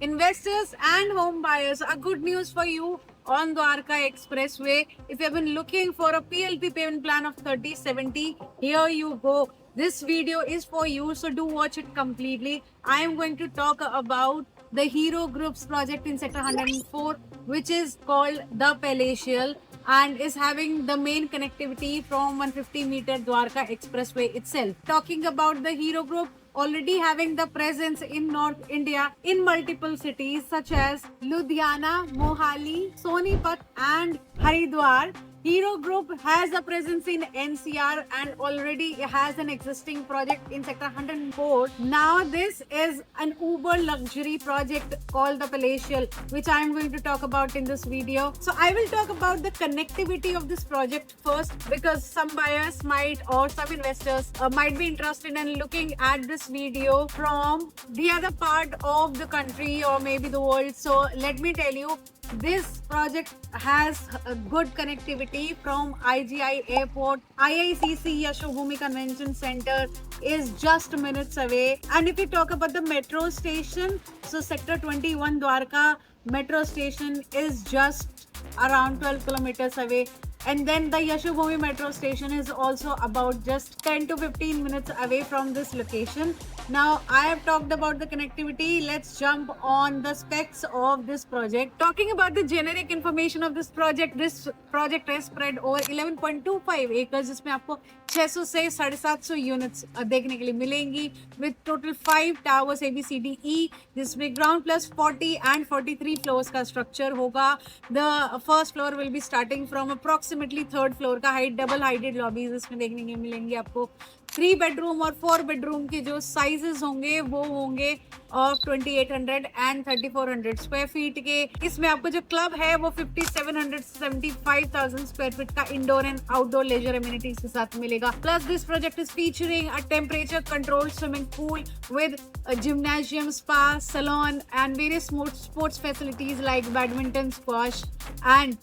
Investors and home buyers, a good news for you on Dwarka Expressway. If you have been looking for a PLP payment plan of 30/70, here you go. This video is for you, so do watch it completely. I am going to talk about the Hero Group's project in Sector 104, which is called the Palatial and is having the main connectivity from 150-meter Dwarka Expressway itself. Talking about the Hero Group, already having the presence in North India in multiple cities such as Ludhiana, Mohali, Sonipat and Haridwar. Hero Group has a presence in NCR and already has an existing project in Sector 104. Now this is an uber luxury project called the Palatial, which I am going to talk about in this video. So I will talk about the connectivity of this project first, because some buyers might or some investors might be interested in looking at this video from the other part of the country or maybe the world. So let me tell you, this project has a good connectivity from IGI Airport. IICC Yashobhumi Convention Center is just minutes away. And if you talk about the metro station, so Sector 21 Dwarka metro station is just around 12 kilometers away. And then the Yashobhumi metro station is also about just 10 to 15 minutes away from this location. Now, I have talked about the connectivity. Let's jump on the specs of this project. Talking about the generic information of this project is spread over 11.25 acres, जिसमें आपको 600 से 750 units देखने के लिए मिलेंगी, with total 5 towers ABCDE, जिसमें ground plus 40 and 43 floors का structure होगा. The first floor will be starting from approximately third floor का height, double heighted lobbies इसमें देखने के लिए मिलेंगी आपको. 3 bedroom और 4 bedroom के जो sizes होंगे वो होंगे of 2800 and 3400 square feet के. इसमें आपको जो club है वो 5700 से 75,000 square feet का indoor and outdoor leisure amenities के साथ मिलेगा. Plus this project is featuring a temperature controlled swimming pool with a gymnasium, spa, salon and various sports facilities like badminton, squash and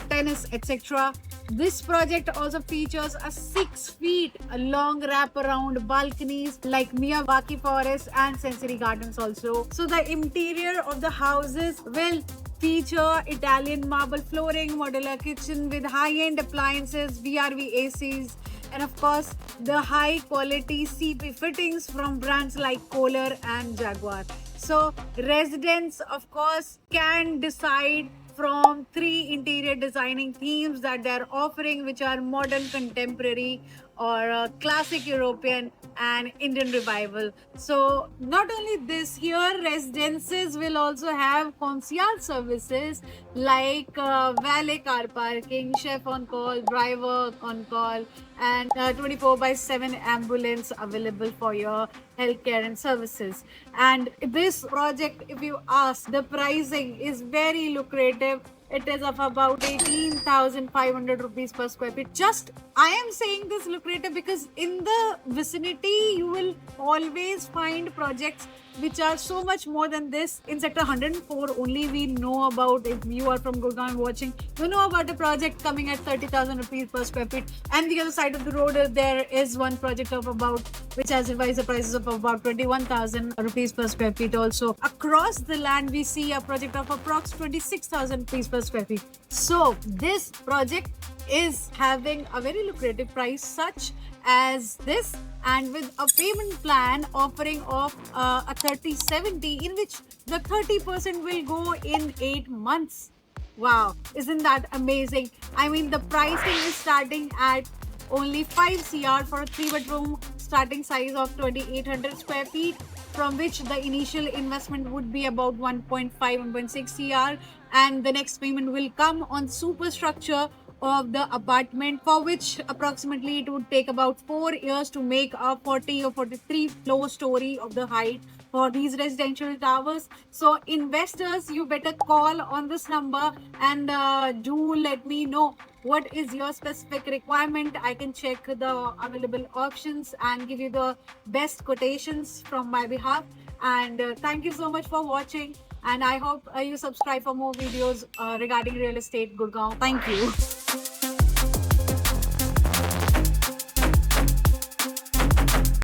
tennis, etc. This project also features a 6 feet long wraparound balconies like Miyawaki Forest and Sensory Gardens also. So the interior of the houses will feature Italian marble flooring, modular kitchen with high-end appliances, VRV ACs, and of course the high quality CP fittings from brands like Kohler and Jaguar. So residents of course can decide from 3 interior designing themes that they are offering, which are modern, contemporary or classic European and Indian revival. So not only this, here residences will also have concierge services like valet car parking, chef on call, driver on call and 24/7 ambulance available for your healthcare and services. And this project, if you ask, the pricing is very lucrative. It is of about 18,500 rupees per square feet. Just, I am saying this lucrative because in the vicinity you will always find projects which are so much more than this. In Sector 104 only we know about, if you are from Gurgaon watching, you know about a project coming at 30,000 rupees per square feet. And the other side of the road there is one project of about, which has revised the prices of about 21,000 rupees per square feet also. Across the land we see a project of approx 26,000 rupees per square feet. So this project is having a very lucrative price such as this, and with a payment plan offering of a 30/70, in which the 30% will go in 8 months. Wow, isn't that amazing? I mean, the pricing is starting at only 5 CR for a 3 bedroom starting size of 2800 square feet, from which the initial investment would be about 1.6 CR, and the next payment will come on superstructure of the apartment, for which approximately it would take about 4 years to make a 40 or 43 floor story of the height for these residential towers. So investors, you better call on this number and do let me know what is your specific requirement. I can check the available options and give you the best quotations from my behalf. And thank you so much for watching, and I hope you subscribe for more videos regarding real estate Gurgaon. Thank you.